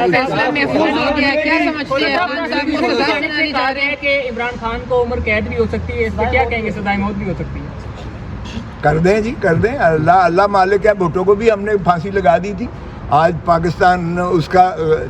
फैसला महफूज हो गया है, क्या समझते हैं? खान साहब को सजा सुनाई जा रही है कि इमरान खान को उम्र कैद भी हो सकती है, इस पर क्या कहेंगे? सजाए मौत भी हो सकती है। कर दें जी, कर दें। अल्लाह मालिक है। भुट्टो को भी हमने फांसी लगा दी थी। आज पाकिस्तान उसका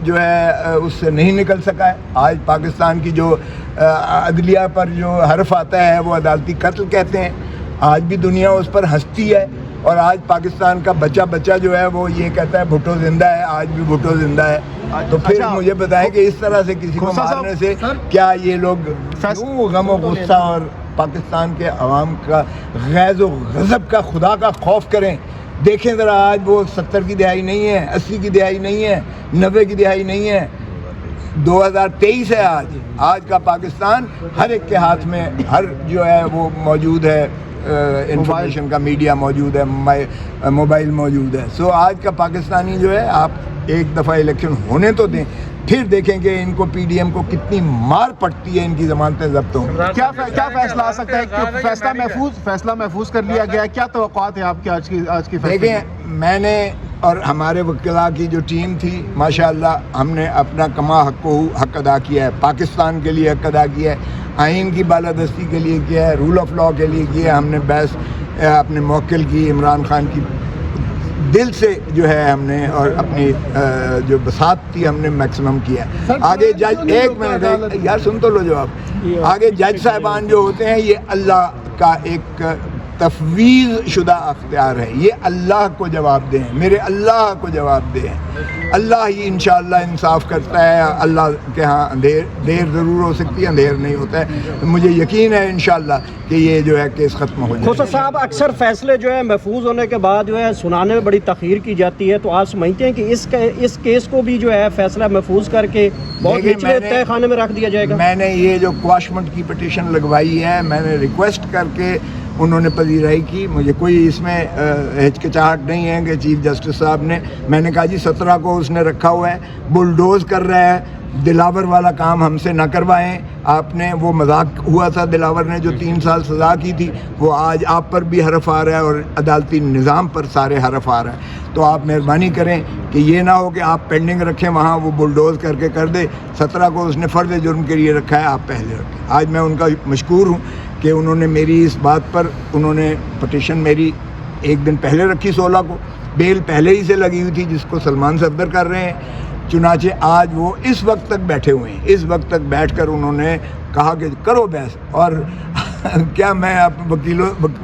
जो है उससे नहीं निकल सका है। आज पाकिस्तान की जो अदलिया पर जो हर्फ आता है वो अदालती कत्ल कहते हैं। आज भी दुनिया उस पर हंसती है और आज पाकिस्तान का बच्चा जो है वो ये कहता है भुट्टो जिंदा है। आज भी भुट्टो जिंदा है। तो फिर मुझे बताएं कि इस तरह से किसी को मारने से क्या ये लोग क्यों गम और गुस्सा और पाकिस्तान के अवाम का गैज़ व गज़ब का खुदा का खौफ करें। देखें ज़रा, आज वो 70 की दिहाई नहीं है, 80 की दिहाई नहीं है, 90 की दिहाई नहीं है, 2023 है। आज का पाकिस्तान हर एक के हाथ में हर जो है वो मौजूद है। इंफॉर्मेशन का मीडिया मौजूद है, मोबाइल मौजूद है। सो आज का पाकिस्तानी जो है, आप एक दफ़ा इलेक्शन होने तो दें, फिर देखेंगे इनको पीडीएम को कितनी मार पड़ती है, इनकी ज़मानतें ज़ब्त होंगी। क्या फैसला आ सकता है? फैसला महफूज कर लिया गया है, क्या तवक्कुआत है आपकी आज की? देखें, मैंने और हमारे वकीला की जो टीम थी, माशाअल्लाह हमने अपना कमा हक अदा किया है, पाकिस्तान के लिए हक अदा किया है, आइन की बालादस्ती के लिए किया है, रूल ऑफ लॉ के लिए किया है। हमने बहस अपने मौकिल की, इमरान खान की दिल से जो है हमने, और अपनी जो बसात थी हमने मैक्सिमम किया है। आगे जज, एक मिनट यार सुन तो लो जवाब। आगे जज साहिबान जो होते हैं, ये अल्लाह का एक तफवीज़ शुदा अख्तियार है। ये अल्लाह को जवाब दें, मेरे अल्लाह को जवाब दें। अल्लाह ही इंशाअल्लाह इंसाफ करता है। अल्लाह के यहाँ देर ज़रूर हो सकती है, अंधेर नहीं होता है। तो मुझे यकीन है इंशाअल्लाह कि ये जो है केस ख़त्म हो जाएगा। खोसा साहब, अक्सर फैसले जो है महफूज होने के बाद जो है सुनाने में बड़ी तख़ीर की जाती है, तो आप समझते हैं कि इस केस को भी जो है फैसला महफूज करके बहुत निचले तय खाने में रख दिया जाएगा? मैंने ये जो क्वाशमेंट की पिटीशन लगवाई है, मैंने रिक्वेस्ट करके उन्होंने पजीराई की। मुझे कोई इसमें हिचकिचाहट नहीं है कि चीफ जस्टिस साहब ने, मैंने कहा जी 17 को उसने रखा हुआ है, बुलडोज कर रहा है, दिलावर वाला काम हमसे ना करवाएं। आपने वो मजाक हुआ था, दिलावर ने जो 3 साल सज़ा की थी, वो आज आप पर भी हरफ आ रहा है और अदालती निज़ाम पर सारे हरफ आ रहा है। तो आप मेहरबानी करें कि ये ना हो कि आप पेंडिंग रखें, वहाँ वो बुलडोज करके कर दे। 17 को उसने फ़र्द जुर्म के लिए रखा है, आप पहले रखें। आज मैं उनका मशकूर हूँ कि उन्होंने मेरी इस बात पर, उन्होंने पटिशन मेरी एक दिन पहले रखी, 16 को। बेल पहले ही से लगी हुई थी, जिसको सलमान सफदर कर रहे हैं। चुनाचे आज वो इस वक्त तक बैठे हुए हैं। इस वक्त तक बैठकर उन्होंने कहा कि करो बहस। और क्या मैं आप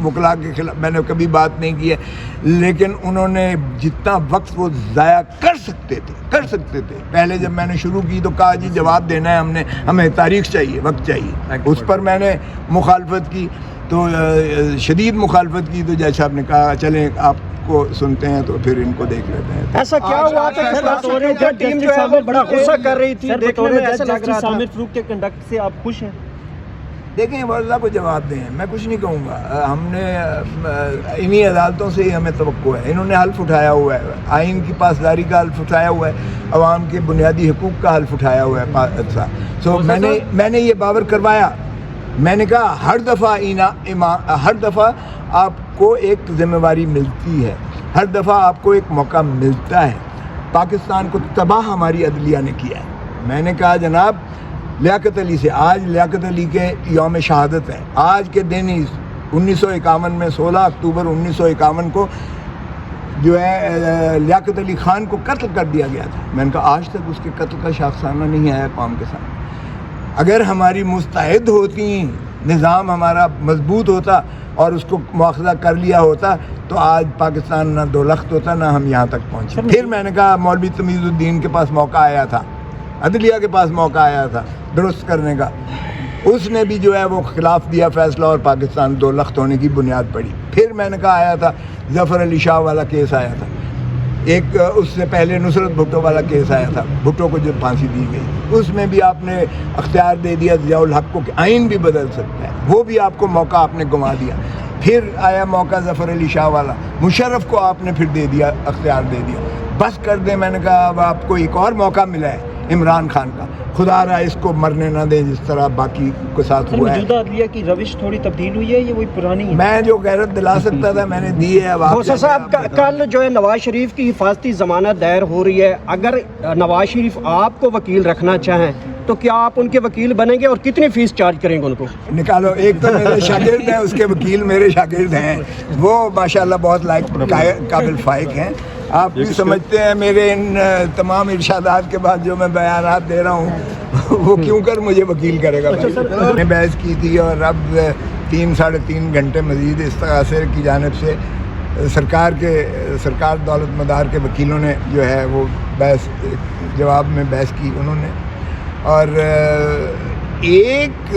वकला के खिलाफ मैंने कभी बात नहीं की है, लेकिन उन्होंने जितना वक्त वो ज़ाया कर सकते थे। पहले जब मैंने शुरू की तो कहा जी जवाब देना है, हमें तारीख चाहिए, वक्त चाहिए। उस पर मैंने मुखालफत की, तो शदीद मुखालफत की। तो जज साहब ने कहा चलें आपको सुनते हैं, तो फिर इनको देख लेते हैं। ऐसा क्या हुआ था? टीम जो है वो बड़ा गुस्सा कर रही थी, देखने में ऐसा लग रहा था। सामिर फरूक के कंडक्ट से आप खुश हैं? देखें, वर्ज़ा को जवाब दें, मैं कुछ नहीं कहूँगा। हमने इन्हीं अदालतों से ही हमें तवक्को है। इन्होंने हल्फ उठाया हुआ है, आइन की पासदारी का हल्फ उठाया हुआ है, अवाम के बुनियादी हकूक़ का हल्फ उठाया हुआ है। सो मैंने ये बावर करवाया। मैंने कहा हर दफ़ा आपको एक ज़िम्मेवारी मिलती है, हर दफ़ा आपको एक मौका मिलता है। पाकिस्तान को तबाह हमारी अदलिया ने किया है। मैंने कहा जनाब लियाकत अली से, आज लियाकत अली के यौम शहादत है। आज के दिन ही 1951 में 16 अक्टूबर 1951 को जो है लियाकत अली ख़ान को कत्ल कर दिया गया था। मैंने कहा आज तक उसके कत्ल का शाखसाना नहीं आया कौम के सामने। अगर हमारी मुस्तैद होती, निज़ाम हमारा मजबूत होता और उसको मुआख़ज़ा कर लिया होता, तो आज पाकिस्तान ना दो लख्त होता, ना हम यहाँ तक पहुँचे। फिर मैंने कहा मौलवी तमीज़ुद्दीन के पास मौका आया था, अदलिया के पास मौका आया था दुरुस्त करने का। उसने भी जो है वो खिलाफ दिया फैसला और पाकिस्तान दो लख्त होने की बुनियाद पड़ी। फिर मैंने कहा आया था ज़फ़र अली शाह वाला केस आया था, एक उससे पहले नुसरत भुट्टो वाला केस आया था, भुट्टो को जो फांसी दी गई, उसमें भी आपने अख्तियार दे दिया ज़ियाउल हक़ को कि आइन भी बदल सकता है, वो भी आपको मौका आपने गंवा दिया। फिर आया मौका ज़फ़र अली शाह वाला, मुशर्रफ को आपने फिर दे दिया, अख्तियार दे दिया। बस कर दें, मैंने कहा अब आपको एक और मौका मिला है, عمران خان کا. خدا رہا اس کو مرنے نہ دیں جس طرح باقی کے ساتھ ہوا ہے. موجودہ عدلیہ کی روش تھوڑی تبدیل ہوئی ہے یا وہی پرانی ہے؟ میں جو غیرت دلا سکتا تھا میں نے دی ہے. اب موسیٰ صاحب کل جو ہے نواز شریف کی حفاظتی ضمانت دائر ہو رہی ہے، اگر نواز شریف آپ کو وکیل رکھنا چاہیں تو کیا آپ ان کے وکیل بنیں گے اور کتنی فیس چارج کریں گے ان کو؟ نکالو. ایک تو میرے شاگرد ہیں، اس کے وکیل میرے شاگرد ہیں، وہ ماشاءاللہ بہت لائق قابل فائق ہیں. آپ بھی سمجھتے ہیں میرے ان تمام ارشادات کے بعد جو میں بیانات دے رہا ہوں وہ کیوں کر مجھے وکیل کرے گا. میں نے بحث کی تھی اور اب 3-3.5 گھنٹے مزید استغاثے کی جانب سے سرکار دولت مدار کے وکیلوں نے جو ہے وہ بحث جواب میں بحث کی انہوں نے. اور ایک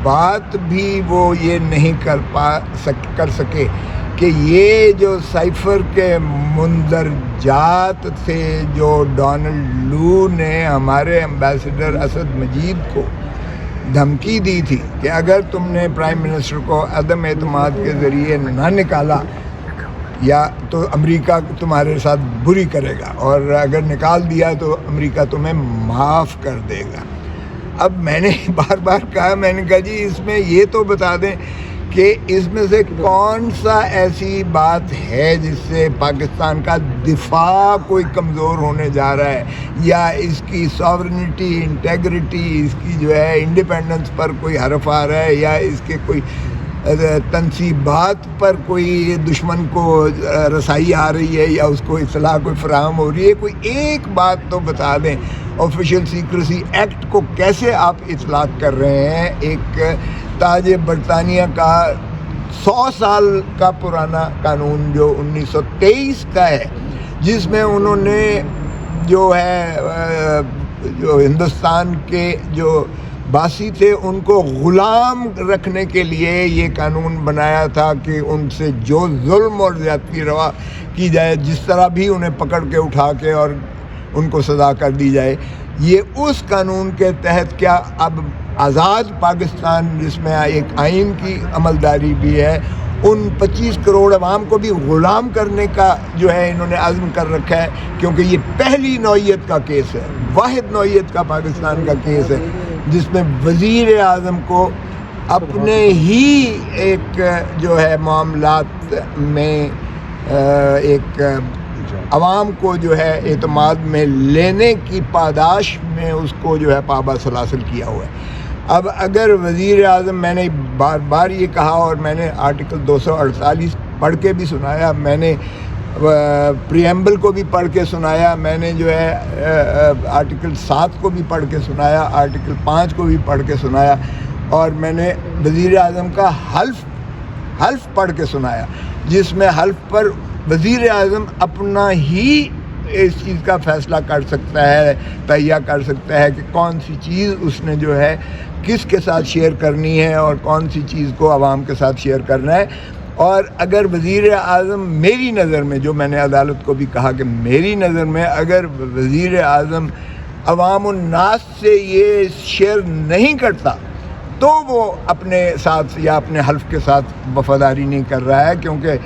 بات بھی وہ یہ نہیں کر سکے کہ یہ جو سائفر کے مندرجات تھے جو ڈونلڈ لو نے ہمارے ایمبیسڈر اسد مجید کو دھمکی دی تھی کہ اگر تم نے پرائم منسٹر کو عدم اعتماد کے ذریعے نہ نکالا یا تو امریکہ تمہارے ساتھ بری کرے گا، اور اگر نکال دیا تو امریکہ تمہیں معاف کر دے گا. اب میں نے بار بار کہا، میں نے کہا جی اس میں یہ تو بتا دیں کہ اس میں سے کون سا ایسی بات ہے جس سے پاکستان کا دفاع کوئی کمزور ہونے جا رہا ہے یا اس کی ساورنٹی، انٹیگریٹی، اس کی جو ہے انڈیپینڈنس پر کوئی حرف آ رہا ہے یا اس کے کوئی تنصیبات پر کوئی دشمن کو رسائی آ رہی ہے یا اس کو اطلاع کوئی فراہم ہو رہی ہے. کوئی ایک بات تو بتا دیں. آفیشیل سیکریسی ایکٹ کو کیسے آپ اطلاق کر رہے ہیں؟ ایک تاج برطانیہ کا 100 سال کا پرانا قانون جو 1923 کا ہے، جس میں انہوں نے جو ہے جو ہندوستان کے جو باسی تھے ان کو غلام رکھنے کے لیے یہ قانون بنایا تھا کہ ان سے جو ظلم اور زیادتی روا کی جائے، جس طرح بھی انہیں پکڑ کے اٹھا کے اور ان کو سزا کر دی جائے. یہ اس قانون کے تحت کیا اب آزاد پاکستان جس میں ایک آئین کی عملداری بھی ہے، ان 25 کروڑ عوام کو بھی غلام کرنے کا جو ہے انہوں نے عزم کر رکھا ہے، کیونکہ یہ پہلی نوعیت کا کیس ہے، واحد نوعیت کا پاکستان کا کیس ہے جس میں وزیر اعظم کو اپنے ہی ایک جو ہے معاملات میں ایک عوام کو جو ہے اعتماد میں لینے کی پاداش میں اس کو جو ہے پابہ سلاسل کیا ہوا ہے. اب اگر وزیر اعظم، میں نے بار بار یہ کہا اور میں نے آرٹیکل 248 پڑھ کے بھی سنایا، میں نے پریمبل کو بھی پڑھ کے سنایا، میں نے جو ہے آرٹیکل 7 کو بھی پڑھ کے سنایا، آرٹیکل 5 کو بھی پڑھ کے سنایا، اور میں نے وزیر اعظم کا حلف پڑھ کے سنایا، جس میں حلف پر وزیر اعظم اپنا ہی اس چیز کا فیصلہ کر سکتا ہے، تہیہ کر سکتا ہے کہ کون سی چیز اس نے جو ہے کس کے ساتھ شیئر کرنی ہے اور کون سی چیز کو عوام کے ساتھ شیئر کرنا ہے. اور اگر وزیر اعظم، میری نظر میں، جو میں نے عدالت کو بھی کہا کہ میری نظر میں اگر وزیر اعظم عوام الناس سے یہ شیئر نہیں کرتا تو وہ اپنے ساتھ یا اپنے حلف کے ساتھ وفاداری نہیں کر رہا ہے. کیونکہ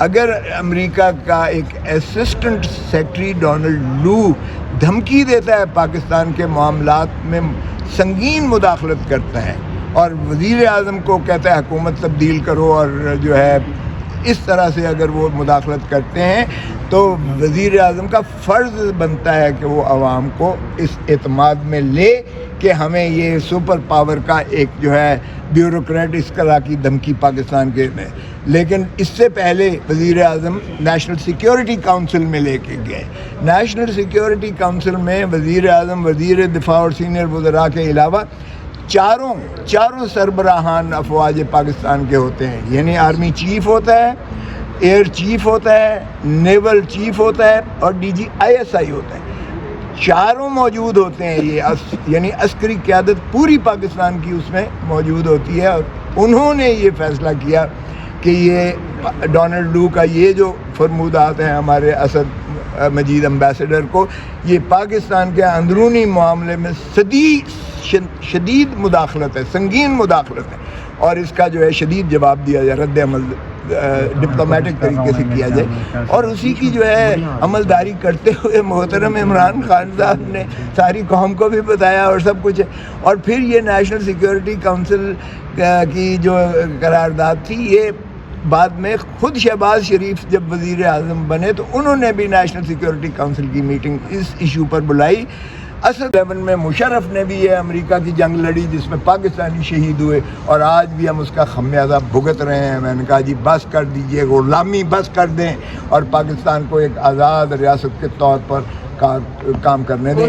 اگر امریکہ کا ایک اسسٹنٹ سیکرٹری ڈونلڈ لو دھمکی دیتا ہے پاکستان کے معاملات میں سنگین مداخلت کرتا ہے اور وزیر اعظم کو کہتا ہے حکومت تبدیل کرو، اور جو ہے اس طرح سے اگر وہ مداخلت کرتے ہیں تو وزیر اعظم کا فرض بنتا ہے کہ وہ عوام کو اس اعتماد میں لے کہ ہمیں یہ سپر پاور کا ایک جو ہے بیوروکریٹ اس طرح کی دھمکی پاکستان کے میں. لیکن اس سے پہلے وزیر اعظم نیشنل سیکیورٹی کونسل میں لے کے گئے. نیشنل سیکیورٹی کونسل میں وزیر اعظم، وزیر دفاع اور سینئر وزراء کے علاوہ چاروں سربراہان افواج پاکستان کے ہوتے ہیں. یعنی آرمی چیف ہوتا ہے، ایئر چیف ہوتا ہے، نیول چیف ہوتا ہے اور DGISI ہوتا ہے. چاروں موجود ہوتے ہیں. یہ یعنی عسکری قیادت پوری پاکستان کی اس میں موجود ہوتی ہے. اور انہوں نے یہ فیصلہ کیا کہ یہ ڈونلڈ لو کا یہ جو فرمودات ہیں ہمارے اسد مجید ایمبیسڈر کو، یہ پاکستان کے اندرونی معاملے میں شدید مداخلت ہے، سنگین مداخلت ہے، اور اس کا جو ہے شدید جواب دیا جائے، رد عمل ڈپلومیٹک طریقے سے کیا جائے، اور اسی کی جو ہے عملداری کرتے ہوئے محترم عمران خان صاحب نے ساری قوم کو بھی بتایا اور سب کچھ ہے۔ اور پھر یہ نیشنل سیکیورٹی کونسل کی جو قرارداد تھی، یہ بعد میں خود شہباز شریف جب وزیر اعظم بنے تو انہوں نے بھی نیشنل سیکیورٹی کونسل کی میٹنگ اس ایشو پر بلائی۔ اصل 11 میں مشرف نے بھی یہ امریکہ کی جنگ لڑی جس میں پاکستانی شہید ہوئے، اور آج بھی ہم اس کا خمیازہ بھگت رہے ہیں۔ میں نے کہا جی بس کر دیجئے، غلامی بس کر دیں اور پاکستان کو ایک آزاد ریاست کے طور پر کام کرنے دیں۔